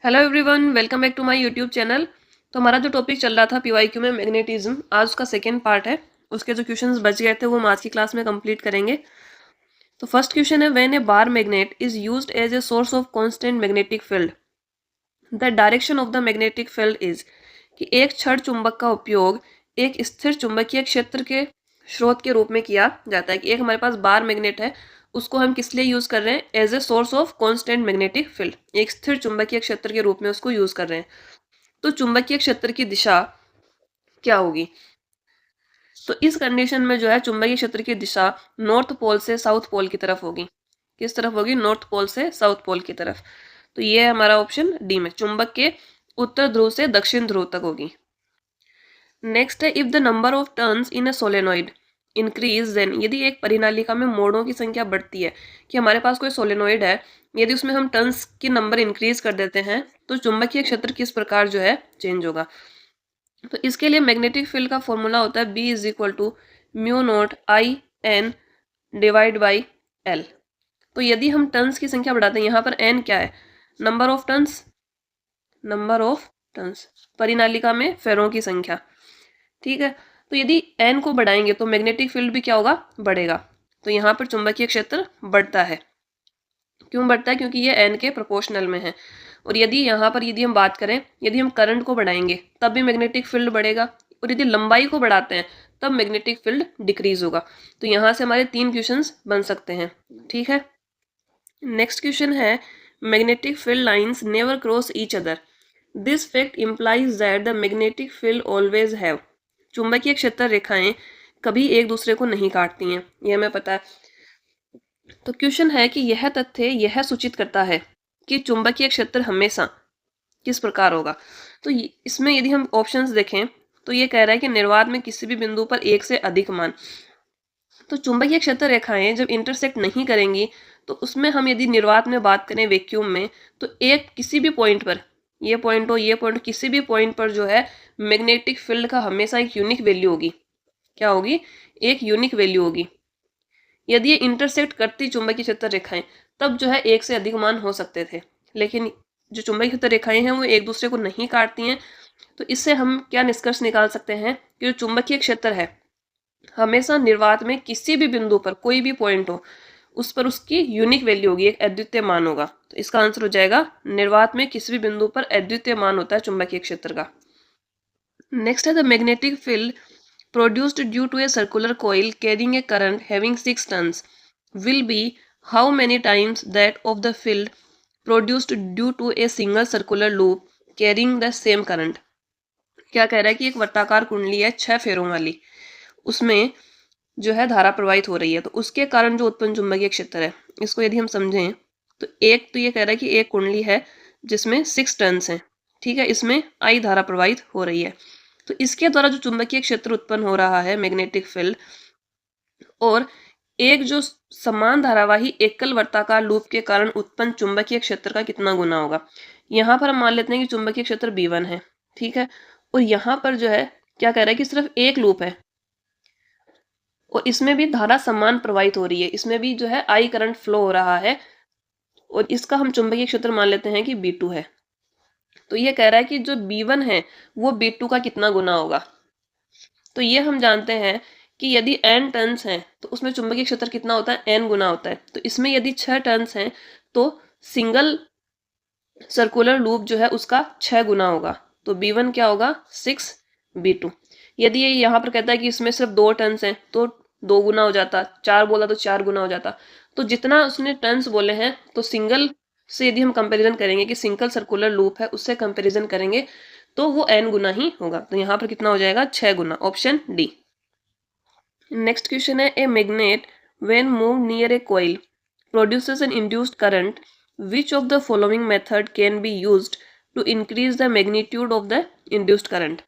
Hello everyone, welcome back to my YouTube channel. तो हमारा जो टॉपिक चल रहा था पीवाईक्यू में मैग्नेटिज्म, आज उसका सेकेंड पार्ट है। उसके जो क्वेश्चंस बच गए थे वो हम आज की क्लास में कंप्लीट करेंगे। तो फर्स्ट क्वेश्चन है, when a bar magnet is used as a source of constant magnetic field, the direction of the magnetic field is. कि एक छड़ चुंबक का उपयोग एक स्थिर चुंबकीय क्षेत्र के स्रोत के रूप में किया जाता है। कि एक हमारे पास बार मैग्नेट है, उसको हम किस लिए यूज कर रहे हैं? As a source of constant magnetic field, एक स्थिर चुंबकीय क्षेत्र के रूप में उसको यूज कर रहे हैं। तो चुंबकीय क्षेत्र की दिशा क्या होगी? तो इस कंडीशन में जो है चुंबकीय क्षेत्र की दिशा नॉर्थ पोल से साउथ पोल की तरफ होगी। किस तरफ होगी? नॉर्थ पोल से साउथ पोल की तरफ। तो ये है हमारा ऑप्शन डी में, चुंबक के उत्तर ध्रुव से दक्षिण ध्रुव तक होगी। नेक्स्ट है, if the number of turns in a solenoid increase then. यदि एक परिनालिका में मोड़ों की संख्या बढ़ती है, कि हमारे पास कोई सोलेनोइड है, यदि उसमें हम टर्न्स की नंबर इंक्रीज कर देते हैं तो चुंबकीय क्षेत्र किस प्रकार जो है चेंज होगा? तो इसके लिए मैग्नेटिक फील्ड का फॉर्मूला होता है B is equal to mu not I N divide by L. तो यदि हम टर्न्स की संख्या बढ़ाते हैं, यहाँ पर एन क्या है? Number of turns, number of turns, परिनालिका में फेरों की संख्या। ठीक है, तो यदि एन को बढ़ाएंगे तो मैग्नेटिक फील्ड भी क्या होगा? बढ़ेगा। तो यहाँ पर चुंबकीय क्षेत्र बढ़ता है। क्यों बढ़ता है? क्योंकि ये एन के प्रोपोर्शनल में है। और यदि यहाँ पर यदि हम बात करें, यदि हम करंट को बढ़ाएंगे तब भी मैग्नेटिक फील्ड बढ़ेगा, और यदि लंबाई को बढ़ाते हैं तब मैग्नेटिक फील्ड डिक्रीज होगा। तो यहाँ से हमारे 3 क्वेश्चंस बन सकते हैं। ठीक है, नेक्स्ट क्वेश्चन है, magnetic field lines never cross each other, this fact implies that the magnetic field always have. चुंबकीय क्षेत्र रेखाएं कभी एक दूसरे को नहीं काटती हैं, यह हमें पता है। तो क्वेश्चन है कि यह तथ्य यह सूचित करता है कि चुंबकीय क्षेत्र हमेशा किस प्रकार होगा। तो इसमें यदि हम ऑप्शंस देखें तो ये कह रहा है कि निर्वात में किसी भी बिंदु पर एक से अधिक मान। तो चुंबकीय क्षेत्र रेखाएं जब इंटरसेक्ट नहीं करेंगी तो उसमें हम यदि निर्वात में बात करें वैक्यूम में, तो एक किसी भी पॉइंट पर, ये पॉइंट हो ये पॉइंट, किसी भी पॉइंट पर जो है मैग्नेटिक फील्ड का हमेशा एक यूनिक वैल्यू होगी। क्या होगी? एक यूनिक वैल्यू होगी। यदि ये इंटरसेक्ट करती चुंबकीय क्षेत्र रेखाएं तब जो है एक से अधिक मान हो सकते थे, लेकिन जो चुंबकीय क्षेत्र रेखाएं हैं वो एक दूसरे को नहीं काटती हैं। तो इससे हम क्या निष्कर्ष निकाल सकते हैं कि जो चुंबकीय क्षेत्र है हमेशा निर्वात में किसी भी बिंदु पर, कोई भी पॉइंट हो, उस पर उसकी यूनिक वैल्यू होगी, एक अद्वितीय मान होगा। तो इसका आंसर हो जाएगा निर्वात में किसी भी बिंदु पर अद्वितीय मान होता है चुंबकीय क्षेत्र का। नेक्स्ट है, the magnetic field produced due to a circular coil carrying a current having 6 turns will be how many times that of the field produced due to a single circular loop carrying the same current। क्या कह रहा है कि एक वर्ताकार कुंडली है 6 फेरों वाली, उसमें जो है धारा प्रवाहित हो रही है, तो उसके कारण जो उत्पन्न चुंबकीय क्षेत्र है, इसको यदि हम समझें तो एक तो ये कह रहा है कि एक कुंडली है जिसमें 6 टर्न्स हैं। ठीक है, इसमें आई धारा प्रवाहित हो रही है, तो इसके द्वारा जो चुंबकीय क्षेत्र उत्पन्न हो रहा है मैग्नेटिक फील्ड, और एक जो समान धारावाही एकल वर्ताकार लूप के कारण उत्पन्न चुंबकीय क्षेत्र का कितना गुना होगा। यहाँ पर हम मान लेते हैं कि चुंबकीय क्षेत्र B1 है। ठीक है, और यहाँ पर जो है क्या कह रहा है कि सिर्फ एक लूप है और इसमें भी धारा समान प्रवाहित हो रही है, इसमें भी जो है आई करंट फ्लो हो रहा है, और इसका हम चुंबकीय क्षेत्र मान लेते हैं कि B2 है। तो ये कह रहा है कि जो B1 है वो B2 का कितना गुना होगा। तो ये हम जानते हैं कि यदि n टर्न्स हैं तो उसमें चुंबकीय क्षेत्र कितना होता है? n गुना होता है। तो इसमें यदि 6 टर्न्स हैं तो सिंगल सर्कुलर लूप जो है उसका 6 गुना होगा। तो B1 क्या होगा? 6 B2। यदि ये यहाँ पर कहता है कि इसमें सिर्फ 2 टर्न्स हैं तो 2 गुना हो जाता, 4 बोला तो 4 गुना हो जाता। तो जितना उसने टर्न्स बोले हैं, तो सिंगल से यदि हम कंपेरिजन करेंगे कि सिंगल सर्कुलर लूप है, उससे कंपेरिजन करेंगे तो वो n गुना ही होगा। तो यहाँ पर कितना हो जाएगा? 6 गुना, ऑप्शन डी। नेक्स्ट क्वेश्चन है, a magnet when move near a coil produces an induced current, which of the following method can be used to increase the magnitude of the induced current.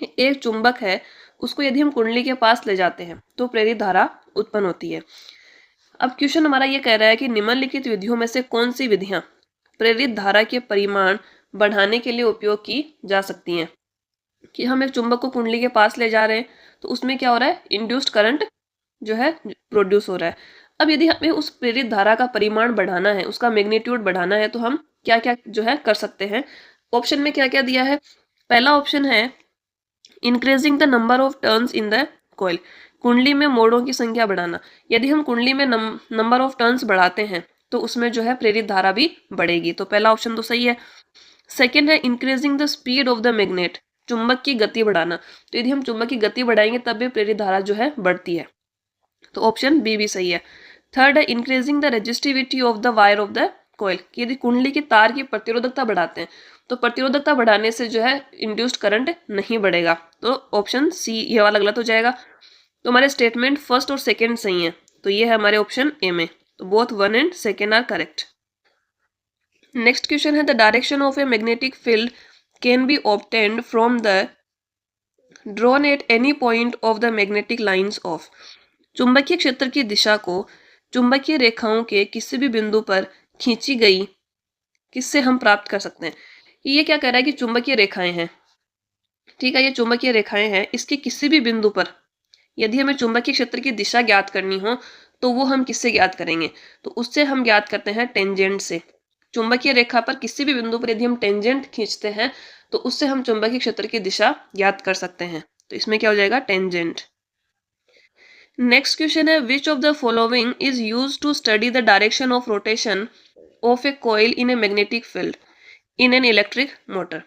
एक चुंबक है, उसको यदि हम कुंडली के पास ले जाते हैं तो प्रेरित धारा उत्पन्न होती है। अब क्वेश्चन हमारा ये कह रहा है कि निम्नलिखित विधियों में से कौन सी विधियां प्रेरित धारा के परिमाण बढ़ाने के लिए उपयोग की जा सकती हैं। कि हम एक चुंबक को कुंडली के पास ले जा रहे हैं तो उसमें क्या हो रहा है? इंड्यूस्ड करंट जो है प्रोड्यूस हो रहा है। अब यदि हमें उस प्रेरित धारा का परिमाण बढ़ाना है, उसका मैग्नीट्यूड बढ़ाना है, तो हम क्या क्या जो है कर सकते हैं। ऑप्शन में क्या क्या दिया है, पहला ऑप्शन है increasing the number of turns in the coil, कुंडली में मोड़ों की संख्या बढ़ाना। यदि हम कुंडली में नंबर ऑफ टर्न्स बढ़ाते हैं तो उसमें जो है प्रेरित धारा भी बढ़ेगी, तो पहला ऑप्शन तो सही है। सेकेंड है increasing the speed of the magnet, चुंबक की गति बढ़ाना, तो यदि हम चुंबक की गति बढ़ाएंगे तब भी प्रेरित धारा जो है बढ़ती है, तो ऑप्शन बी भी सही है। थर्ड है increasing the resistivity of the wire of the coil, यदि कुंडली की तार की प्रतिरोधकता बढ़ाते हैं तो प्रतिरोधकता बढ़ाने से जो है इंड्यूस्ड करंट नहीं बढ़ेगा, तो ऑप्शन सी ये वाला गलत हो जाएगा। तो हमारे स्टेटमेंट फर्स्ट और सेकेंड सही है, तो ये है हमारे ऑप्शन ए में, तो both one and second are correct. Next question है the direction of a magnetic field can be obtained from the drawn at any point of the magnetic lines of, चुंबकीय क्षेत्र की दिशा को चुंबकीय रेखाओं के किसी भी बिंदु पर खींची गई किससे हम प्राप्त कर सकते हैं। ये क्या कह रहा है कि चुंबकीय रेखाएं हैं, ठीक है, ये चुंबकीय रेखाएं हैं, इसके किसी भी बिंदु पर यदि हमें चुंबकीय क्षेत्र की दिशा ज्ञात करनी हो तो वो हम किससे ज्ञात करेंगे, तो उससे हम ज्ञात करते हैं टेंजेंट से। चुंबकीय रेखा पर किसी भी बिंदु पर यदि हम टेंजेंट खींचते हैं तो उससे हम चुंबकीय क्षेत्र की दिशा ज्ञात कर सकते हैं, तो इसमें क्या हो जाएगा टेंजेंट। नेक्स्ट क्वेश्चन है which of the following is used to study the direction of rotation of a coil in a magnetic field in an electric motor,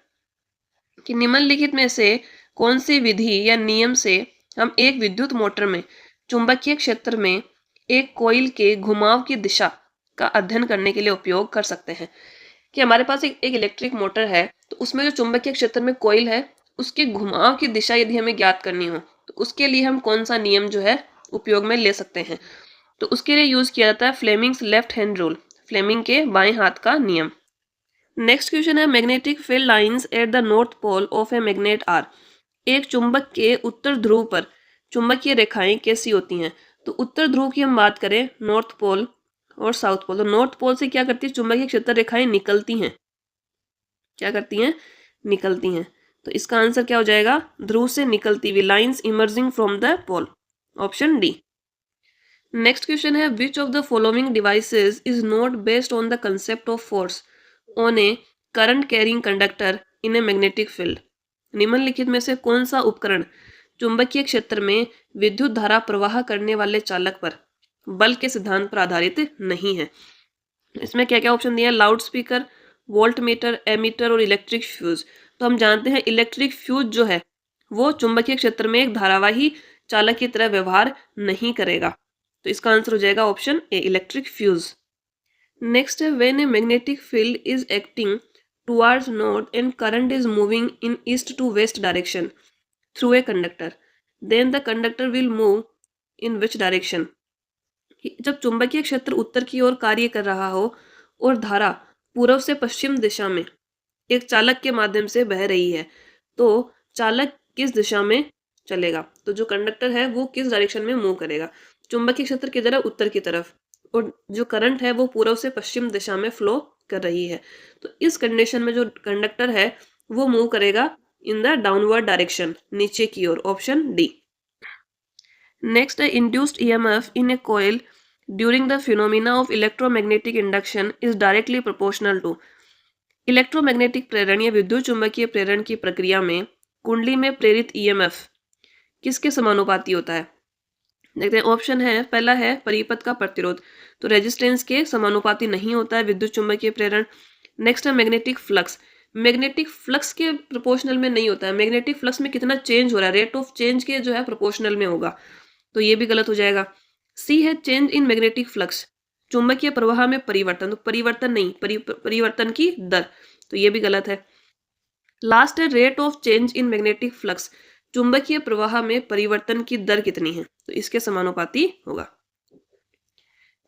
कि निम्नलिखित में से कौन सी विधि या नियम से हम एक विद्युत मोटर में चुंबकीय क्षेत्र में एक कॉइल के घुमाव की दिशा का अध्ययन करने के लिए उपयोग कर सकते हैं। कि हमारे पास एक इलेक्ट्रिक मोटर है, तो उसमें जो चुंबकीय क्षेत्र में कॉइल है उसके घुमाव की दिशा यदि हमें ज्ञात करनी हो तो उसके लिए हम कौन सा नियम जो है उपयोग में ले सकते हैं, तो उसके लिए यूज किया जाता है Fleming's left hand rule, Fleming के बाएं हाथ का नियम। नेक्स्ट क्वेश्चन है magnetic field lines at the north pole of a magnet are, एक चुंबक के उत्तर ध्रुव पर चुंबकीय रेखाएं कैसी होती हैं, तो उत्तर ध्रुव की हम बात करें नॉर्थ पोल और साउथ पोल, तो नॉर्थ पोल से क्या करती है चुंबकीय क्षेत्र रेखाएं निकलती हैं, क्या करती हैं निकलती हैं, तो इसका आंसर क्या हो जाएगा ध्रुव से निकलती हुई lines emerging from the pole, option D. Next question है which of the following devices is not based on the concept of force on a current carrying conductor in a magnetic field, निम्नलिखित में से कौन सा उपकरण चुंबकीय क्षेत्र में विद्युत धारा प्रवाह करने वाले चालक पर बल के सिद्धांत पर आधारित नहीं है। इसमें क्या क्या ऑप्शन दिया है, loud speaker, volt meter, ammeter और इलेक्ट्रिक फ्यूज। तो हम जानते हैं इलेक्ट्रिक फ्यूज जो है वो चुंबकीय क्षेत्र में एक धारावाही चालक की तरह व्यवहार नहीं करेगा, तो इसका आंसर हो जाएगा option A electric fuse. Next है when a magnetic field is acting towards north and current is moving in east to west direction through a conductor then the conductor will move in which direction, जब चुंबकीय क्षेत्र उत्तर की ओर कार्य कर रहा हो और धारा पूर्व से पश्चिम दिशा में एक चालक के माध्यम से बह रही है तो चालक किस दिशा में चलेगा, तो जो कंडक्टर है वो किस डायरेक्शन में मूव करेगा, चुंबकीय क्षेत्र की तरफ उत्तर की तरफ, और जो करंट है वो पूर्व से पश्चिम दिशा में फ्लो कर रही है, तो इस कंडीशन में जो कंडक्टर है वो मूव करेगा इन द डाउनवर्ड डायरेक्शन, नीचे की ओर, ऑप्शन डी। नेक्स्ट है induced EMF in a coil during the phenomena of electromagnetic induction is directly proportional to, electromagnetic प्रेरण या विद्युत चुंबकीय प्रेरण की प्रक्रिया में कुंडली में प्रेरित ईएमएफ किसके समानुपाती होता है। देखते हैं, ऑप्शन है पहला है परिपथ का प्रतिरोध, तो रेजिस्टेंस के समानुपाती नहीं होता है विद्युत चुंबकीय प्रेरण। नेक्स्ट है मैग्नेटिक फ्लक्स, मैग्नेटिक फ्लक्स के प्रोपोर्शनल में नहीं होता है, मैग्नेटिक फ्लक्स में कितना चेंज हो रहा है रेट ऑफ चेंज के जो है प्रोपोर्शनल में होगा, तो ये भी गलत हो जाएगा। सी है चेंज इन मैग्नेटिक फ्लक्स, चुंबकीय प्रवाह में परिवर्तन, तो परिवर्तन नहीं परिवर्तन की दर, तो ये भी गलत है। लास्ट है rate of change in magnetic flux, चुंबकीय प्रवाह में परिवर्तन की दर कितनी है, तो इसके समानुपाती होगा।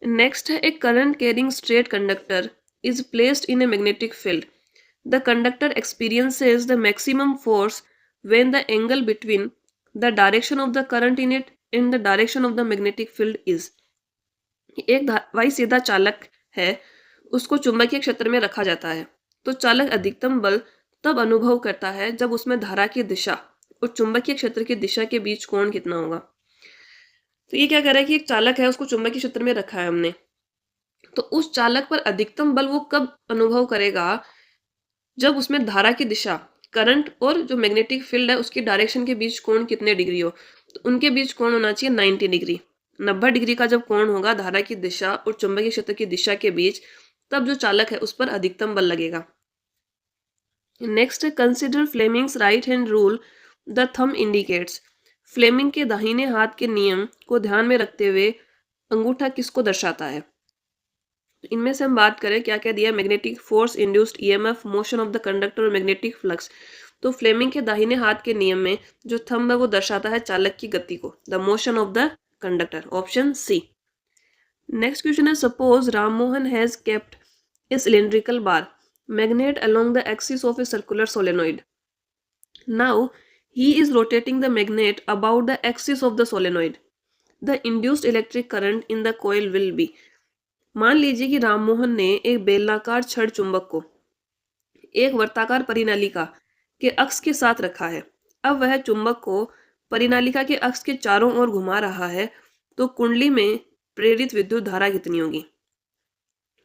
नेक्स्ट है a current carrying straight conductor is placed in a magnetic field, the conductor experiences the maximum force when the angle between the direction of the current in it in the direction of the magnetic field is, एक वही सीधा चालक है उसको चुंबकीय क्षेत्र में रखा जाता है तो चालक अधिकतम बल तब अनुभव करता है जब उसमें धारा की दिशा और चुंबकीय क्षेत्र की दिशा के बीच कोण कितना होगा। तो ये क्या कर रहा है कि एक चालक है उसको चुंबकीय क्षेत्र में रखा है हमने, तो उस चालक पर अधिकतम बल वो कब अनुभव करेगा, जब उसमें धारा की दिशा, करंट और जो मैग्नेटिक फील्ड है उसकी डायरेक्शन के बीच कोण कितने डिग्री हो। तो उनके बीच कोण होना चाहिए 90 डिग्री। 90 डिग्री का जब कोण होगा धारा की दिशा और चुंबकीय क्षेत्र की दिशा के बीच, तब जो चालक है उस पर अधिकतम बल लगेगा। Next, consider Fleming's right hand rule the thumb indicates. Fleming के दाहिने हाथ के नियम को ध्यान में रखते हुए अंगूठा किसको दर्शाता है। तो इनमें से हम बात करें क्या क्या दिया, magnetic force, induced EMF, motion of the conductor और मैग्नेटिक फ्लक्स। तो फ्लेमिंग के दाहिने हाथ के नियम में जो थंब है वो दर्शाता है चालक की गति को, the motion of the conductor, option C. Next question है, suppose Rammohan has kept a cylindrical bar magnet along the axis of a circular solenoid. Now he is rotating the magnet about the axis of the solenoid. The induced electric current in the coil will be। मान लीजिए कि राममोहन ने एक बेलनाकार छड़ चुंबक को एक वर्ताकार परिनालिका के अक्ष के साथ रखा है। अब वह चुंबक को परिनालिका के अक्ष के चारों ओर घुमा रहा है, तो कुंडली में प्रेरित विद्युत धारा कितनी होगी।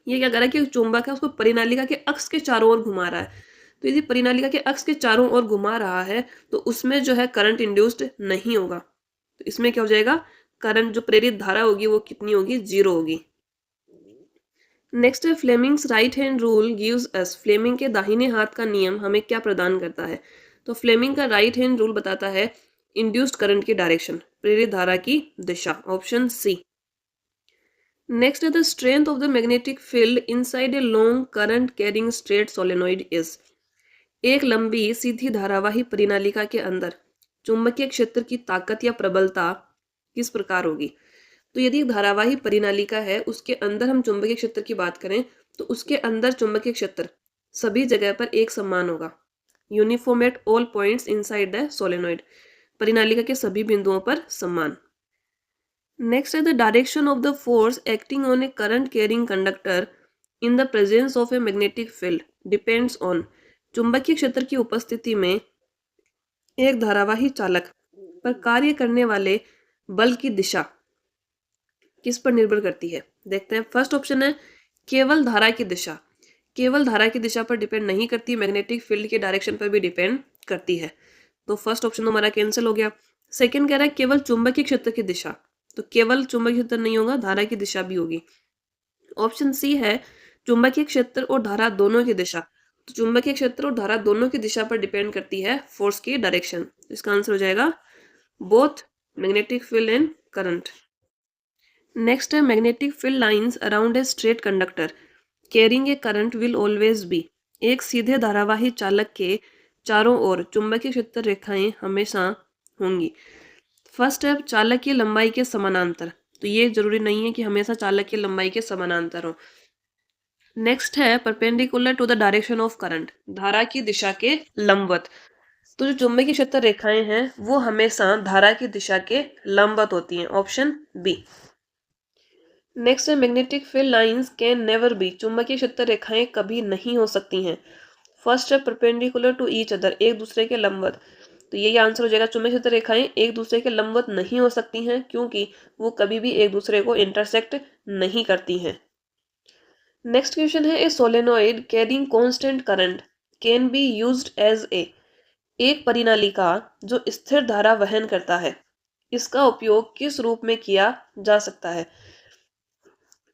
ये क्या कर रहा है कि चुंबक है उसको परिनालिका के अक्ष के चारों ओर घुमा रहा है। तो यदि परिनालिका के अक्ष के चारों ओर घुमा रहा है तो उसमें जो है करंट इंड्यूस्ड नहीं होगा। तो इसमें क्या हो जाएगा, करंट जो प्रेरित धारा होगी वो कितनी होगी, 0 होगी। नेक्स्ट है, Fleming's right hand rule gives us. Fleming के दाहिने हाथ का नियम हमें क्या प्रदान करता है। तो फ्लेमिंग का राइट हैंड रूल बताता है इंड्यूस्ड करंट की डायरेक्शन, प्रेरित धारा की दिशा, option C. Next, the strength of the magnetic field inside a long current carrying straight solenoid is। एक लंबी सीधी धारावाही परिनालिका के अंदर चुंबकीय क्षेत्र की ताकत या प्रबलता किस प्रकार होगी। तो यदि एक धारावाही परिनालिका है उसके अंदर हम चुंबकीय क्षेत्र की बात करें तो उसके अंदर चुंबकीय क्षेत्र सभी जगह पर एक समान होगा, uniform at all points inside the solenoid, परिनालिका के सभी बिंदुओं पर समान। Next is the direction of the force acting on a current carrying conductor in the presence of a magnetic field depends on। चुंबकीय क्षेत्र की उपस्थिति में एक धारावाही चालक पर कार्य करने वाले बल की दिशा किस पर निर्भर करती है। देखते हैं, फर्स्ट ऑप्शन है केवल धारा की दिशा। केवल धारा की दिशा पर डिपेंड नहीं करती, मैग्नेटिक फील्ड की डायरेक्शन पर भी डिपेंड करती है। तो फर्स्ट ऑप्शन हमारा कैंसिल हो गया। सेकंड कह रहा है केवल चुंबकीय क्षेत्र की दिशा, तो केवल चुंबकीय क्षेत्र नहीं होगा, धारा की दिशा भी होगी। ऑप्शन सी है चुंबकीय क्षेत्र और धारा दोनों की दिशा। तो चुंबकीय क्षेत्र और धारा दोनों की दिशा पर डिपेंड करती है फोर्स की डायरेक्शन। इसका आंसर हो जाएगा both magnetic field and current. Next है, magnetic field lines around a straight conductor carrying a current will always be. एक सीधे धारावाही चालक के चारों ओर चुंबकीय क्षेत्र रेखाएं हमेशा होंगी। फर्स्ट है चालक की लंबाई के समानांतर, तो ये जरूरी नहीं है कि हमेशा चालक की लंबाई के समानांतर हो। नेक्स्ट है perpendicular to the direction of current, धारा की दिशा के लंबवत। तो जो चुंबकीय क्षेत्र रेखाएं हैं वो हमेशा धारा की दिशा के लंबवत होती हैं, ऑप्शन बी। नेक्स्ट है magnetic field lines can never be. चुंबकीय क्षेत्र रेखाएं कभी नहीं हो सकती हैं। फर्स्ट है परपेंडिकुलर टू ईच अदर, एक दूसरे के लंबवत। तो यही आंसर हो जाएगा, चुंबकीय क्षेत्र रेखाएं एक दूसरे के लंबवत नहीं हो सकती हैं क्योंकि वो कभी भी एक दूसरे को इंटरसेक्ट नहीं करती हैं। नेक्स्ट क्वेश्चन है, a solenoid carrying constant current can be used as a. एक परिनालिका जो स्थिर धारा वहन करता है, इसका उपयोग किस रूप में किया जा सकता है।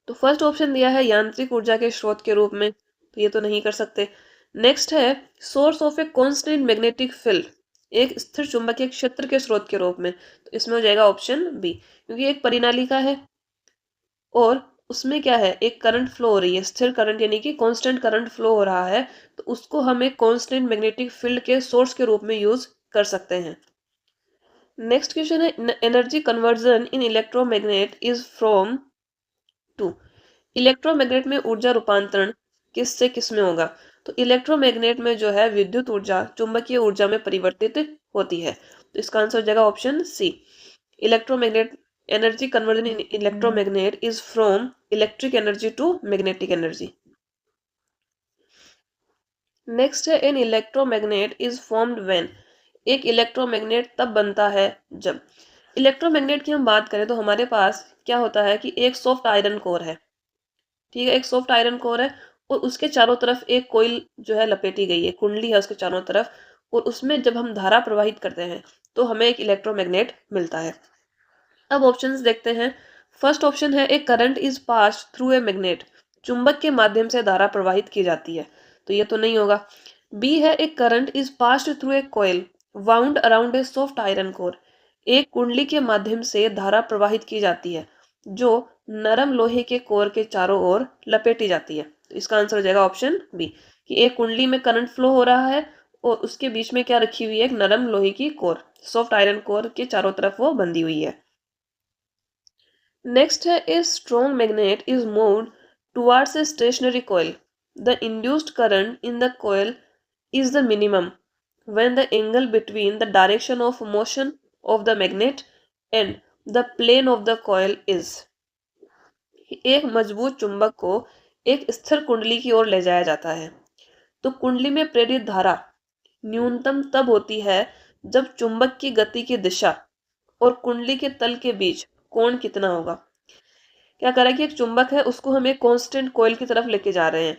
तो फर्स्ट ऑप्शन दिया है यांत्रिक ऊर्जा के स्रोत के रूप में, तो ये तो नहीं कर सकते। नेक्स्ट है source of a constant magnetic field, एक स्थिर चुंबकीय क्षेत्र के स्रोत के रूप में, तो इसमें हो जाएगा ऑप्शन बी, क्योंकि एक परिनालिका है और उसमें क्या है, एक करंट फ्लो हो रही है, स्थिर करंट यानी कि कांस्टेंट करंट फ्लो हो रहा है, तो उसको हम एक कांस्टेंट मैग्नेटिक फील्ड के सोर्स के रूप में यूज कर सकते हैं। नेक्स्ट क्वेश्चन है, energy conversion in electromagnet is from to. Electromagnet में ऊर्जा रूपांतरण किस से किस में होगा। तो इलेक्ट्रोमैग्नेट में जो है विद्युत ऊर्जा चुंबकीय ऊर्जा में परिवर्तित होती है, तो इसका आंसर हो जाएगा option C. Electromagnet energy conversion in electromagnet is from electric energy to magnetic energy. Next है, an electromagnet is formed when. एक इलेक्ट्रोमैग्नेट तब बनता है जब। इलेक्ट्रोमैग्नेट की हम बात करें तो हमारे पास क्या होता है कि एक सॉफ्ट आयरन कोर है ठीक है, एक सॉफ्ट आयरन कोर है और उसके चारों तरफ एक कोइल जो है लपेटी गई है, कुंडली है उसके चारों तरफ, और उसमें जब हम धारा प्रवाहित करते हैं तो हमें एक इलेक्ट्रोमैग्नेट मिलता है। अब ऑप्शंस देखते हैं। फर्स्ट ऑप्शन है, a current is pass through a magnet, चुंबक के माध्यम से धारा प्रवाहित की जाती है, तो ये तो नहीं होगा। बी है, a current is passed through a coil wound around a soft iron core, एक कुंडली के माध्यम से धारा प्रवाहित की जाती है जो नरम लोहे के कोर के चारों ओर लपेटी जाती है, तो इसका आंसर हो जाएगा ऑप्शन बी, कि एक कुंडली में करंट फ्लो हो रहा है और उसके बीच में क्या रखी हुई है, एक नरम लोहे की कोर, सॉफ्ट आयरन कोर के चारों तरफ वो बंधी हुई है। नेक्स्ट है, a strong magnet is moved towards a stationary coil, the induced current in the coil is the minimum when the angle between the direction of motion of the magnet and the plane of the coil is। एक मजबूत चुंबक को एक स्थिर कुंडली की ओर ले जाया जाता है तो कुंडली में प्रेरित धारा न्यूनतम तब होती है जब चुंबक की गति की दिशा और कुंडली के तल के बीच कोण कितना होगा। क्या करा कि एक चुंबक है उसको हम एक कांस्टेंट कॉइल की तरफ लेके जा रहे हैं,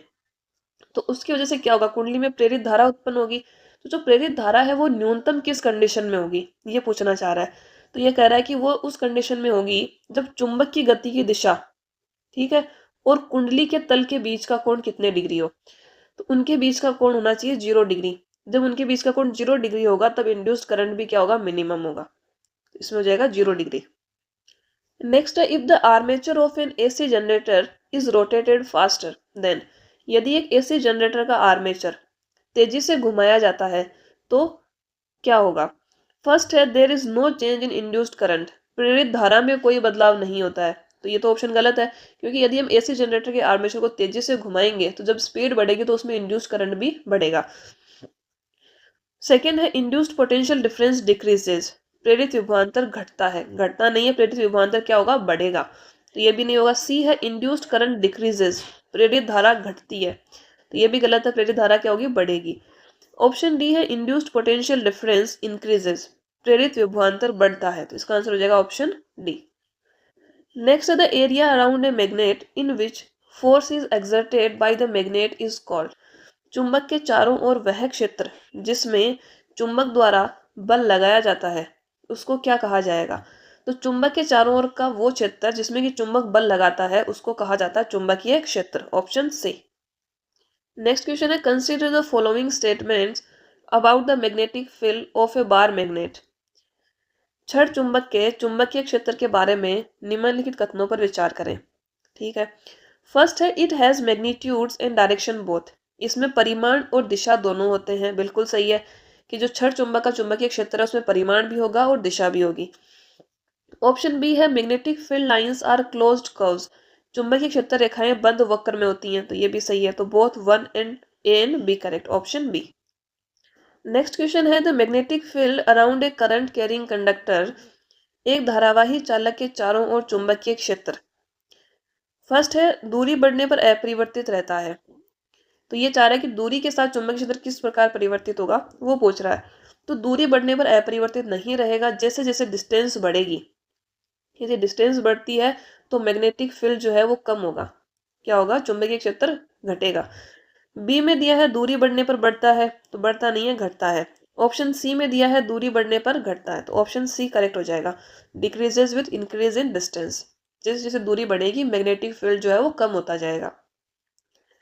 तो उसकी वजह से क्या होगा, कुंडली में प्रेरित धारा उत्पन्न होगी। तो जो प्रेरित धारा है वो न्यूनतम किस कंडीशन में होगी, ये पूछना चाह रहा है। तो ये कह रहा है कि वो उस कंडीशन में होगी जब चुंबक की गति की दिशा, ठीक है, और कुंडली के तल के बीच का कोण कितने डिग्री हो। तो उनके बीच का कोण होना चाहिए 0 डिग्री। जब उनके बीच का कोण 0 डिग्री होगा तब इंड्यूस्ड करंट भी क्या होगा, मिनिमम होगा। इसमें हो जाएगा 0 डिग्री। नेक्स्ट है, if the armature of N AC generator is rotated faster than, यदि एक एसी जनरेटर का आर्मेचर तेजी से घुमाया जाता है तो क्या होगा। फर्स्ट है, there is no change in induced current, प्रेरित धारा में कोई बदलाव नहीं होता है, तो ये तो ऑप्शन गलत है, क्योंकि यदि हम एसी जनरेटर के आर्मेचर को तेजी से घुमाएंगे तो जब स्पीड बढ़ेगी तो उसमें इंड्यूस्ड करंट भी बढ़ेगा। सेकेंड है, इंड्यूस्ड पोटेंशियल डिफरेंस डिक्रीजेज, प्रेरित विभवांतर घटता है, घटता नहीं है, प्रेरित विभवांतर क्या होगा, बढ़ेगा, तो ये भी नहीं होगा। सी है, इंड्यूस्ड करंट डिक्रीजेज, प्रेरित धारा घटती है, तो ये भी गलत है, प्रेरित धारा क्या होगी, बढ़ेगी। ऑप्शन डी है, इंड्यूस्ड पोटेंशियल डिफरेंस इंक्रीजेज, प्रेरित विभवांतर बढ़ता है, तो इसका आंसर हो जाएगा ऑप्शन डी। नेक्स्ट है, the area around a magnet in which force is exerted by the magnet is called, चुंबक के चारों ओर वह क्षेत्र जिसमें चुंबक द्वारा बल लगाया जाता है उसको क्या कहा जाएगा। तो चुंबक के चारों ओर का वो क्षेत्र जिसमें कि चुंबक बल लगाता है उसको कहा जाता है चुंबकीय क्षेत्र, ऑप्शन सी। नेक्स्ट क्वेश्चन है, consider the following statements about the magnetic field of a bar magnet, छड़ चुंबक के चुंबकीय क्षेत्र के बारे में निम्नलिखित कथनों पर विचार करें। ठीक है, फर्स्ट है, it has magnitudes and direction both, इसमें परिमाण और दिशा दोनों होते हैं, बिल्कुल सही है कि जो छड़ चुंबक का चुंबकीय क्षेत्र है उसमें परिमाण भी होगा और दिशा भी होगी। ऑप्शन बी है, magnetic field lines are closed curves, चुंबकीय क्षेत्र रेखाएं बंद वक्र में होती हैं, तो ये भी सही है, तो both 1 and A and B correct, option B. Next question है, the magnetic field around a current carrying conductor, एक धारावाही चालक के चारों ओर चुंबकीय क्षेत्र। फर्स्ट है, दूरी बढ़ने पर अपरिवर्तित रहता है, तो ये चाह रहा है कि दूरी के साथ चुंबकीय क्षेत्र किस प्रकार परिवर्तित होगा, वो पूछ रहा है। तो दूरी बढ़ने पर अपरिवर्तित नहीं रहेगा, जैसे जैसे डिस्टेंस बढ़ेगी, यदि डिस्टेंस बढ़ती है तो मैग्नेटिक फील्ड जो है वो कम होगा, क्या होगा, चुंबकीय क्षेत्र घटेगा। बी में दिया है दूरी बढ़ने पर बढ़ता है, तो बढ़ता नहीं है, घटता है। ऑप्शन सी में दिया है दूरी बढ़ने पर घटता है, तो ऑप्शन सी करेक्ट हो जाएगा, decreases with increase in distance, जैसे जैसे दूरी बढ़ेगी मैग्नेटिक फील्ड जो है वो कम होता जाएगा।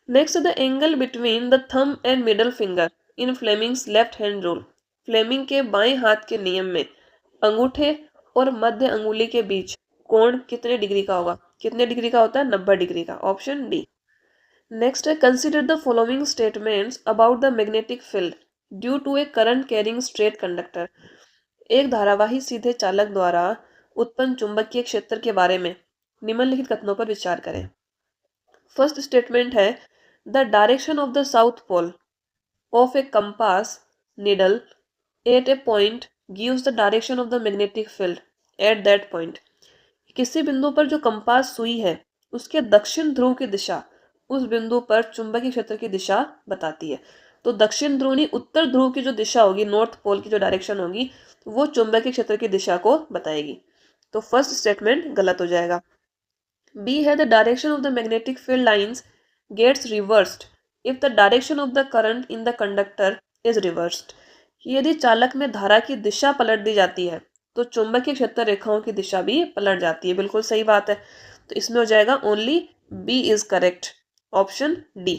Next, the angle between the thumb and middle finger in Fleming's left hand rule, Fleming के बाएं हाथ के नियम में अंगूठे और मध्य अंगुली के बीच कोण कितने डिग्री का होगा, कितने डिग्री का होता है, 90 डिग्री का, ऑप्शन डी। नेक्स्ट है, consider the following statements about the magnetic field due to a current carrying straight conductor, एक धारावाही सीधे चालक द्वारा उत्पन्न चुंबकीय क्षेत्र के बारे में निम्नलिखित कथनों पर विचार करें। फर्स्ट स्टेटमेंट है, the direction of the south pole of a compass needle at a point gives the direction of the magnetic field at that point, किसी बिंदु पर जो कंपास सुई है उसके दक्षिण ध्रुव की दिशा उस बिंदु पर चुंबकीय क्षेत्र की दिशा बताती है। तो दक्षिण ध्रुव नहीं, उत्तर ध्रुव की जो दिशा होगी, नॉर्थ पोल की जो डायरेक्शन होगी वो चुंबकीय क्षेत्र की दिशा को बताएगी, तो फर्स्ट स्टेटमेंट गलत हो जाएगा। बी है the direction of the magnetic field lines gets reversed if the direction of the current in the conductor is reversed. यदि चालक में धारा की दिशा पलट दी जाती है तो चुंबकीय क्षेत्र रेखाओं की दिशा भी पलट जाती है। बिल्कुल सही बात है। तो इसमें हो जाएगा only B is correct, option D.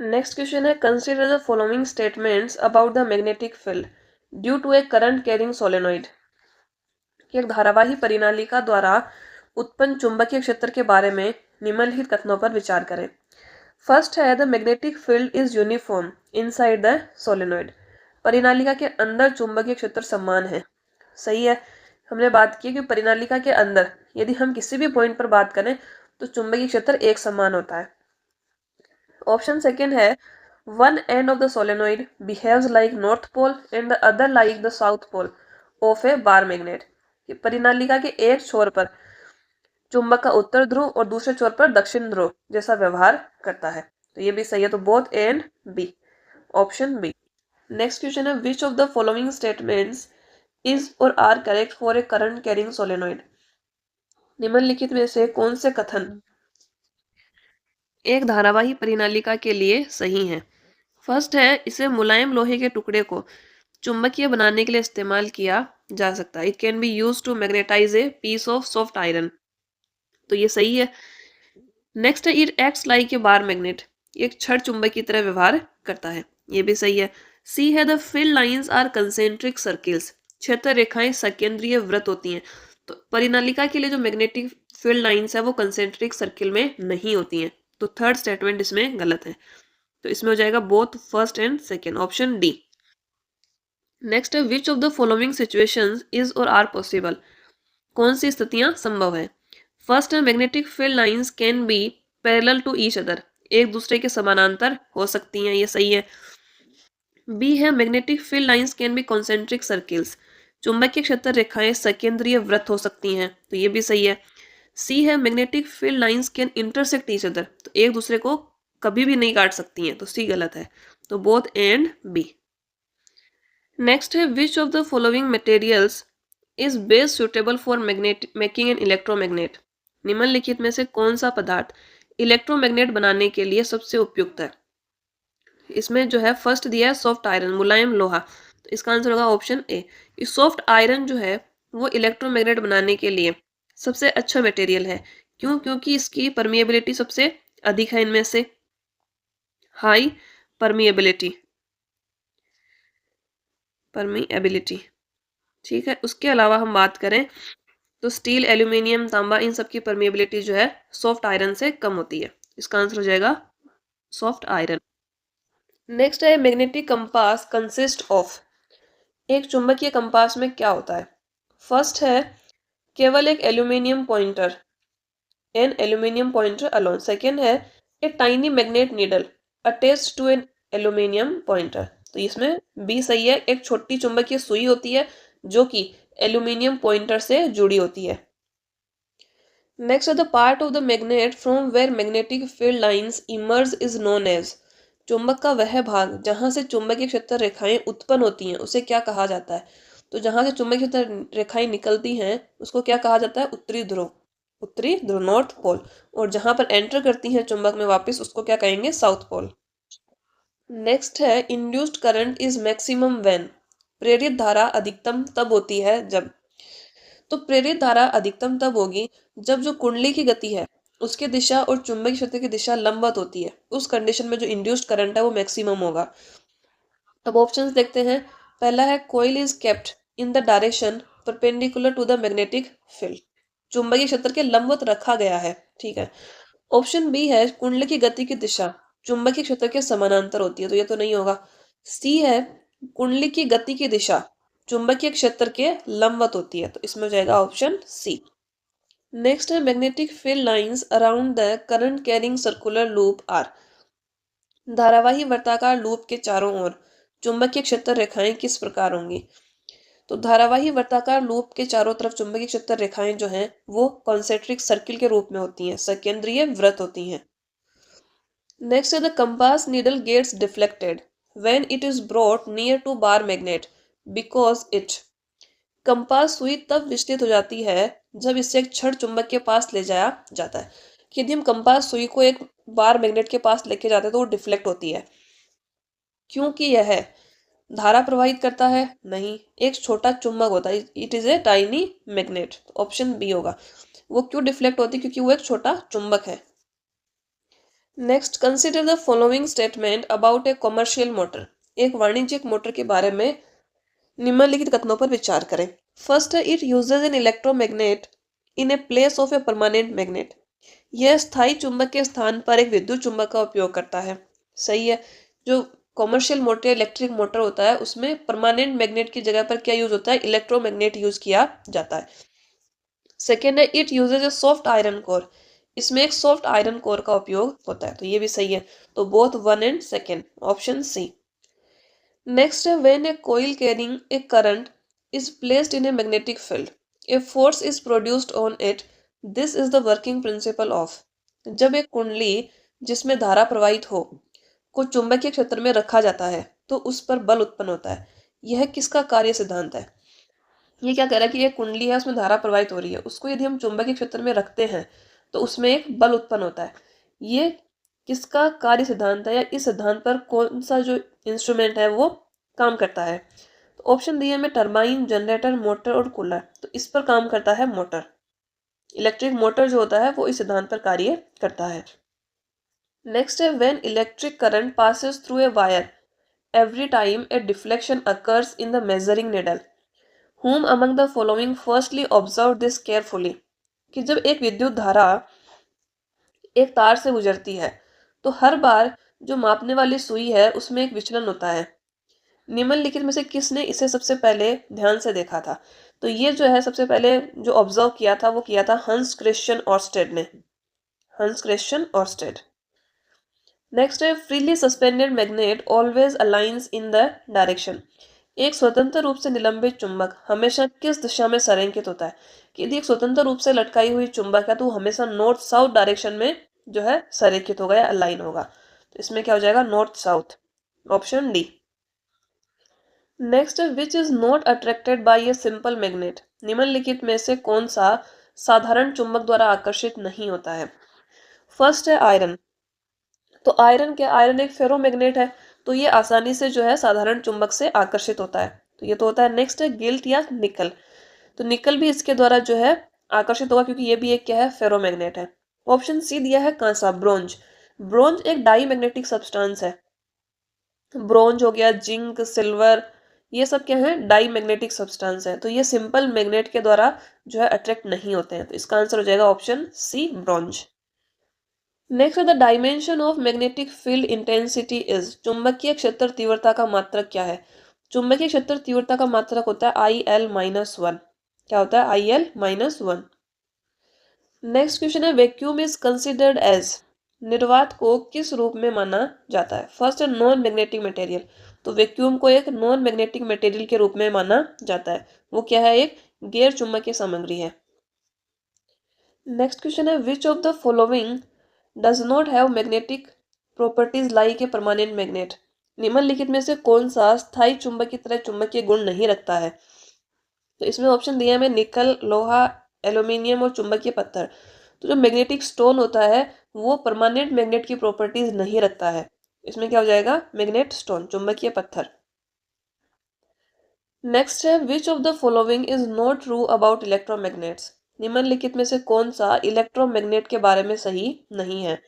Next question है consider the following statements about the magnetic field due to a current carrying solenoid. एक धारावाही परिनालिका द्वारा उत्पन्न चुंबकीय क्षेत्र के बारे में निम्नलिखित कथनों पर विचार करें। फर्स्ट है the magnetic field is uniform inside the solenoid. परिनालिका के अंदर चुंबकीय क्षेत्र समान है। सही है। हमने बात की कि परिनालिका के अंदर यदि हम किसी भी पॉइंट पर बात करें तो चुंबकीय क्षेत्र एक समान होता है। ऑप्शन सेकेंड है one end of the solenoid behaves like north pole and the other like the south pole of a bar magnet. परिनालिका के एक छोर पर चुंबक का उत्तर ध्रुव और दूसरे छोर पर दक्षिण ध्रुव जैसा व्यवहार करता है। तो ये भी सही है। तो both A and B, option B. Next question है which of the following statements is or are correct for a current carrying solenoid. निम्नलिखित में से कौन से कथन एक धारावाही परिनालिका के लिए सही है। फर्स्ट है इसे मुलायम लोहे के टुकड़े को चुंबकीय बनाने के लिए इस्तेमाल किया जा सकता है। It can be use to magnetize a piece of soft iron. तो ये सही है। नेक्स्ट है it acts like a bar magnet. एक छड़ चुंबक की तरह व्यवहार करता है। ये भी सही है। सी है the field lines are concentric circles. क्षेत्र रेखाएं सकेंद्रीय वृत्त होती हैं। तो परिनालिका के लिए जो मैग्नेटिक फील्ड लाइंस है वो कंसेंट्रिक सर्किल में नहीं होती हैं। तो थर्ड स्टेटमेंट इसमें गलत है। तो इसमें हो जाएगा both first and second, option D. Next है which of the following situations is or are possible. कौन सी स्थितियां संभव है। फर्स्ट है magnetic field lines can be parallel to each other. एक दूसरे के समानांतर हो सकती हैं। ये सही है। बी है magnetic field lines can B concentric circles. चुंबकीय क्षेत्र रेखाएं सकेंद्रीय वृत्त हो सकती हैं। तो ये भी सही है। सी है magnetic field lines can intersect each other. तो एक दूसरे को कभी भी नहीं काट सकती हैं। तो सी गलत है। तो both A and B. Next है which of the following materials is best suitable for magnet making an electromagnet. निम्नलिखित में से कौन सा पदार्थ इलेक्ट्रोमैग्नेट बनाने के लिए सबसे उपयुक्त है। इसमें जो है फर्स्ट दिया है सॉफ्ट आयरन, मुलायम लोहा। तो इसका आंसर होगा ऑप्शन ए। सॉफ्ट आयरन जो है वो इलेक्ट्रोमैग्नेट बनाने के लिए सबसे अच्छा मटेरियल है। क्यों? क्योंकि इसकी परमिएबिलिटी सबसे अधिक है इनमें से, हाई परमिएबिलिटी। ठीक है। उसके अलावा हम बात करें तो स्टील, एल्यूमिनियम, तांबा, इन सब की परमिएबिलिटी जो है सॉफ्ट आयरन से कम होती है। इसका आंसर हो जाएगा सॉफ्ट आयरन। नेक्स्ट है मैग्नेटिक कंपास कंसिस्ट ऑफ। एक चुंबकीय कंपास में क्या होता है। फर्स्ट है केवल एक aluminium pointer, an aluminium pointer alone. Second है a tiny magnet needle attached to an aluminium pointer. तो इसमें बी सही है। एक छोटी चुंबकीय सुई होती है जो कि एल्यूमिनियम पॉइंटर से जुड़ी होती है। Next the part of the magnet from where magnetic field lines emerge is known as. चुंबक का वह भाग जहां से चुंबकीय क्षेत्र रेखाएं उत्पन्न होती हैं उसे क्या कहा जाता है। तो जहां से चुंबकीय क्षेत्र रेखाएं निकलती हैं उसको क्या कहा जाता है, उत्तरी ध्रुव। उत्तरी ध्रुव, नॉर्थ पोल। और जहां पर एंटर करती हैं चुंबक में वापस उसको क्या कहेंगे, साउथ पोल। नेक्स्ट है induced current is maximum when. प्रेरित धारा अधिकतम तब होती है जब। तो प्रेरित धारा अधिकतम तब होगी जब जो कुंडली की गति है उसकी दिशा और चुंबकीय क्षेत्र की दिशा लंबवत होती है। उस कंडीशन में जो इंड्यूस्ड करंट है वो मैक्सिमम होगा। अब ऑप्शंस देखते हैं। पहला है coil is kept in the direction perpendicular to the magnetic field. चुंबकीय क्षेत्र के लंबवत रखा गया है। ठीक है। ऑप्शन बी है कुंडली की गति की दिशा चुंबकीय क्षेत्र के समानांतर होती है। तो ये तो नहीं होगा। सी है कुंडली की गति की दिशा चुंबकीय क्षेत्र के लंबवत होती है। तो इसमें हो जाएगा ऑप्शन सी। नेक्स्ट है magnetic field lines around the current carrying circular loop are. धारावाही वर्ताकार लूप के चारों ओर चुंबकीय क्षेत्र रेखाएं किस प्रकार होंगी। तो धारावाही वर्ताकार लूप के चारों तरफ चुंबकीय क्षेत्र रेखाएं जो हैं वो कॉन्सेंट्रिक सर्किल के रूप में होती हैं, सकेंद्रीय वृत्त होती हैं। नेक्स्ट है the compass needle gets deflected when it is brought near to bar magnet because it. Compass सुई तब विचलित हो जाती है जब इसे एक छड़ चुंबक के पास ले जाया जाता है। कि यदि हम कंपास सुई को एक बार मैग्नेट के पास लेके जाते हैं तो वो डिफ्लेक्ट होती है। क्योंकि यह धारा प्रवाहित करता है? नहीं, एक छोटा चुंबक होता है। It is a tiny magnet. Option B होगा। वो क्यों डिफ्लेक्ट होती है? क्योंकि वो एक छोटा चुंबक है। Next, consider the following statement about a commercial motor. एक वाणिज्यिक मोटर के बारे में निम्नलिखित कथनों पर विचार करें। फर्स्ट है, it uses an electromagnet in a place of a permanent magnet. यह स्थायी चुंबक के स्थान पर एक विद्युत चुंबक का उपयोग करता है। सही है। जो कॉमर्शियल मोटर इलेक्ट्रिक मोटर होता है उसमें परमानेंट मैग्नेट की जगह पर क्या यूज होता है? इलेक्ट्रोमैग्नेट यूज किया जाता है। सेकेंड है, it usage A soft iron core. इसमें एक सॉफ्ट आयरन कोर का उपयोग होता है। तो ये भी सही है। तो both one and second, option C. Next है, when a coil carrying a current is placed in a magnetic field, a force is produced on it. This is the working principle of। जब एक कुंडली जिसमें धारा प्रवाहित हो को चुंबकीय क्षेत्र में रखा जाता है तो उस पर बल उत्पन्न होता है। यह किसका कार्य सिद्धांत है? ये क्या कह रहा है कि एक कुंडली है, उसमें धारा प्रवाहित हो रही है, उसको यदि हम चुंबकीय क्षेत्र में रखते हैं तो उसमें एक बल उत्पन्न होता है। ये किसका कार्य सिद्धांत है या इस सिद्धांत पर कौन सा जो इंस्ट्रूमेंट है वो काम करता है? तो ऑप्शन दिए में टरबाइन, जनरेटर, मोटर और कूलर। तो इस पर काम करता है मोटर। इलेक्ट्रिक मोटर जो होता है वो इस सिद्धांत पर कार्य करता है। नेक्स्ट है, when electric current passes through a wire every time A deflection occurs in the measuring needle, whom among the following firstly observe this carefully। कि जब एक विद्युत धारा एक तार से गुजरती है तो हर बार जो मापने वाली सुई है उसमें एक विचलन होता है। निम्नलिखित में से किसने इसे सबसे पहले ध्यान से देखा था? तो ये जो है सबसे पहले जो ऑब्जर्व किया था वो किया था हंस क्रिश्चियन ऑर्स्टेड ने। Hans Christian Oersted. नेक्स्ट है, freely suspended magnet always aligns in the direction. एक स्वतंत्र रूप से निलंबित चुंबक हमेशा किस दिशा में संरेखित होता है? कि यदि एक स्वतंत्र रूप से लटकाई हुई चुंबक है तो हमेशा नॉर्थ साउथ डायरेक्शन में जो है संरेखित होगा या अलाइन होगा। तो इसमें क्या हो जाएगा? North south, option D. Next, which is not attracted by a simple magnet. निम्नलिखित में से कौन सा साधारण चुंबक द्वारा आकर्षित नहीं होता है? फर्स्ट है आयरन। तो आयरन क्या? आयरन एक फेरोमैग्नेट है तो ये आसानी से जो है साधारण चुंबक से आकर्षित होता है। तो ये तो होता है। नेक्स्ट है गिल्ट या निकल। तो निकल भी इसके द्वारा जो है आकर्षित होगा क्योंकि ये भी एक क्या है? फेरोमैग्नेट है। ऑप्शन सी दिया है कांसा, ब्रोंज। ब्रोंज एक डाई मैग्नेटिक सब्सटेंस है। ब्रोंज हो गया, जिंक, सिल्वर, ये सब क्या है? डाई मैग्नेटिक सब्सटेंस है। तो ये सिंपल मैग्नेट के द्वारा जो है अट्रैक्ट नहीं होते हैं। तो इसका आंसर हो जाएगा option C, bronze. Next, the dimension of magnetic field intensity is. चुंबकीय क्षेत्र तीव्रता का मात्रक क्या है? चुंबकीय क्षेत्र तीव्रता का मात्रक होता है IL-1। क्या होता है? IL-1। नेक्स्ट क्वेश्चन है, वैक्यूम इज कंसिडर्ड एज। निर्वात को किस रूप में माना जाता है? फर्स्ट है नॉन मैग्नेटिक मटेरियल। तो वैक्यूम को एक नॉन मैग्नेटिक मटेरियल के रूप में माना जाता है। वो क्या है? एक गैर चुंबकीय सामग्री है। नेक्स्ट क्वेश्चन है, which of the following does not have magnetic properties like a permanent magnet. निम्नलिखित में से कौन सा स्थायी चुंबक की तरह चुंबकीय गुण नहीं रखता है? तो इसमें ऑप्शन दिया है निकल, लोहा, एल्यूमिनियम और चुंबकीय पत्थर। तो जो मैग्नेटिक स्टोन होता है वो परमानेंट मैग्नेट की प्रॉपर्टीज नहीं रखता है। इसमें क्या हो जाएगा? मैग्नेट स्टोन, चुंबकीय पत्थर। नेक्स्ट है, which of the following is not true about electromagnets. निम्नलिखित में से कौन सा इलेक्ट्रोमैग्नेट के बारे में सही नहीं है?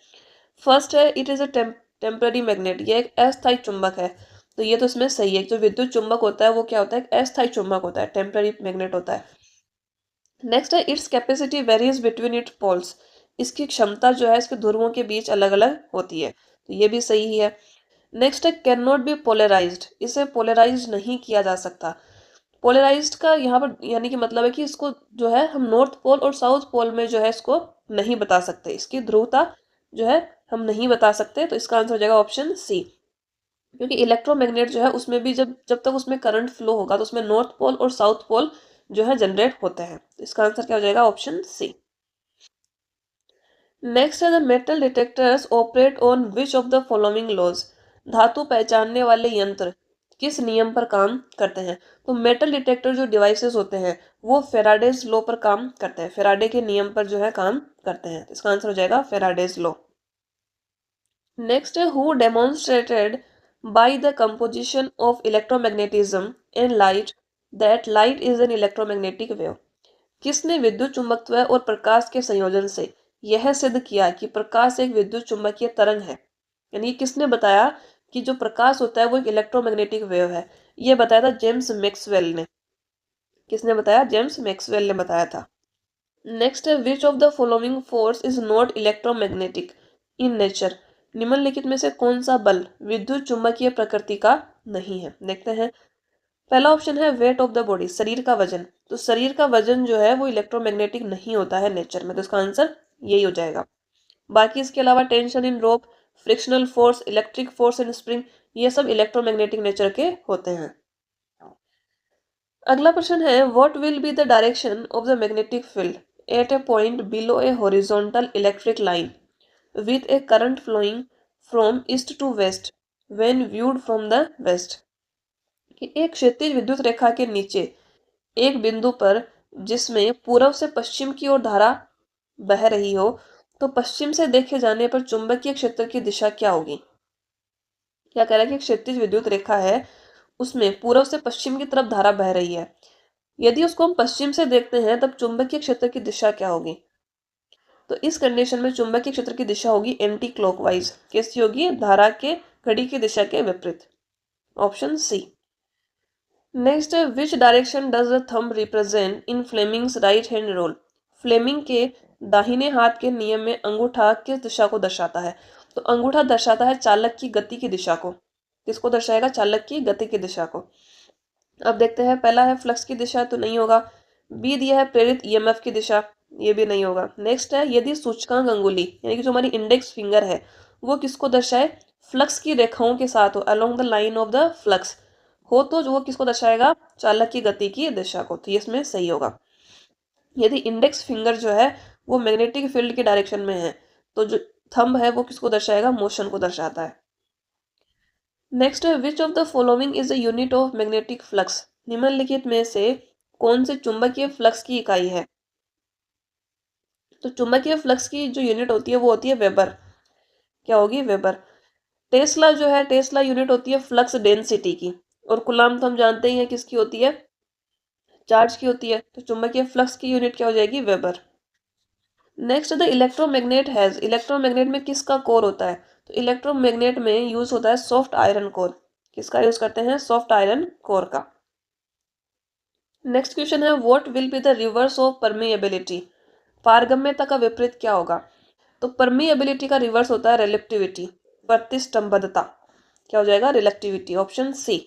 फर्स्ट है, it is a temporary magnet. ये एक अस्थायी चुंबक है। तो ये तो इसमें सही है। जो विद्युत चुंबक होता है वो क्या होता है? एक अस्थायी चुंबक होता है, टेम्पररी मैग्नेट होता है। नेक्स्ट है, it's capacity varies between it poles. इसकी क्षमता जो है इसके ध्रुवों के बीच अलग अलग होती है। तो ये भी सही ही है। नेक्स्ट है, कैन नॉट बी पोलराइज्ड। इसे पोलराइज नहीं किया जा सकता। पोलराइज्ड का यहाँ पर यानी कि मतलब है कि इसको जो है हम नॉर्थ पोल और साउथ पोल में जो है इसको नहीं बता सकते। इसकी ध्रुवता जो है हम नहीं बता सकते। तो इसका आंसर हो जाएगा ऑप्शन सी। क्योंकि इलेक्ट्रोमैग्नेट जो है उसमें भी जब जब तक उसमें करंट फ्लो होगा तो उसमें नॉर्थ पोल और साउथ पोल जो है जनरेट होते हैं। तो इसका आंसर क्या हो जाएगा? Option C. नेक्स्ट है, the metal detectors operate on which of the following laws. धातु पहचानने वाले यंत्र किस नियम पर काम करते हैं? तो मेटल डिटेक्टर जो डिवाइसेस होते हैं वो फेराडेज लॉ पर काम करते हैं, फेराडे के नियम पर जो है काम करते हैं। इसका आंसर हो जाएगा Faraday's law. Next, who demonstrated by the composition of electromagnetism and light that light is an electromagnetic wave. किसने विद्युत चुंबकत्व और प्रकाश के संयोजन से यह सिद्ध किया कि प्रकाश एक विद्युत चुंबकीय तरंग है? यानी किसने बताया कि जो प्रकाश होता है वो एक इलेक्ट्रोमैग्नेटिक वेव है? ये बताया था जेम्स मैक्सवेल ने। किसने बताया? जेम्स मैक्सवेल ने बताया था। नेक्स्ट है, which of the following force is not electromagnetic in nature. निम्नलिखित में से कौन सा बल विद्युत चुंबकीय प्रकृति का नहीं है? देखते हैं। पहला ऑप्शन है वेट ऑफ द बॉडी, शरीर का वजन। तो शरीर का वजन जो है वो इलेक्ट्रोमैग्नेटिक नहीं होता है नेचर में, तो इसका आंसर यही हो जाएगा। बाकी इसके अलावा tension in rope, frictional force, electric force in spring, ये सब इलेक्ट्रोमैग्नेटिक नेचर के होते हैं। अगला प्रश्न है, what will be the direction of the magnetic field at a point below a horizontal electric line with a current flowing from east to west when viewed from the west. कि एक क्षैतिज विद्युत रेखा के नीचे एक बिंदु पर जिसमें पूर्व से पश्चिम की ओर धारा बह रही हो, तो पश्चिम से देखे जाने पर चुंबकीय क्षेत्र की दिशा क्या होगी? क्या कह रहा है कि क्षैतिज विद्युत रेखा है, उसमें पूर्व से पश्चिम की तरफ धारा बह रही है। यदि उसको हम पश्चिम से देखते हैं तब चुंबकीय क्षेत्र की दिशा क्या होगी? तो इस कंडीशन में चुंबकीय क्षेत्र की दिशा होगी एंटी क्लॉकवाइज। कैसी होगी? धारा के घड़ी की दिशा के विपरीत। Option C. Next, which direction does the thumb represent in Fleming's right hand rule. Fleming के दाहिने हाथ के नियम में अंगूठा किस दिशा को दर्शाता है? तो अंगूठा दर्शाता है चालक की गति की दिशा को। किसको दर्शाएगा? चालक की गति की दिशा को। अब देखते हैं, पहला है फ्लक्स की दिशा, तो नहीं होगा। बी दिया है प्रेरित ईएमएफ की दिशा, ये भी नहीं होगा। नेक्स्ट है, यदि सूचकांक अंगुली यानी कि जो हमारी इंडेक्स फिंगर है वो किसको दर्शाए? फ्लक्स की रेखाओं के साथ हो, along the line of the flux हो, तो जो वो किसको दर्शाएगा? चालक की गति की दिशा को। तो ये इसमें सही होगा। यदि इंडेक्स फिंगर जो है वो मैग्नेटिक फील्ड के डायरेक्शन में है, तो जो थंब है वो किसको दर्शाएगा? मोशन को दर्शाता है। नेक्स्ट है, which of the following is the unit of magnetic flux. निम्नलिखित में से कौन से चुंबकीय फ्लक्स की इकाई है? तो चुंबकीय फ्लक्स की जो यूनिट होती है वो होती है वेबर। क्या होगी? वेबर। टेस्ला जो है, टेस्ला यूनिट होती है फ्लक्स डेंसिटी की, और कूलाम्ब तो हम जानते ही हैं किसकी होती है? चार्ज की होती है। तो चुंबकीय फ्लक्स की यूनिट क्या हो जाएगी? Weber. Next, the electromagnet has, electromagnet में किसका कोर होता है? तो इलेक्ट्रोमैग्नेट में यूज होता है सॉफ्ट आयरन कोर। किसका यूज करते हैं? सॉफ्ट आयरन कोर का। नेक्स्ट क्वेश्चन है, what will be the reverse of permeability. पारगम्यता का विपरीत क्या होगा? तो परमेएबिलिटी का रिवर्स होता है रिलेक्टिविटी, प्रतिष्ठंभदता। क्या हो जाएगा? रिलेक्टिविटी। ऑप्शन सी।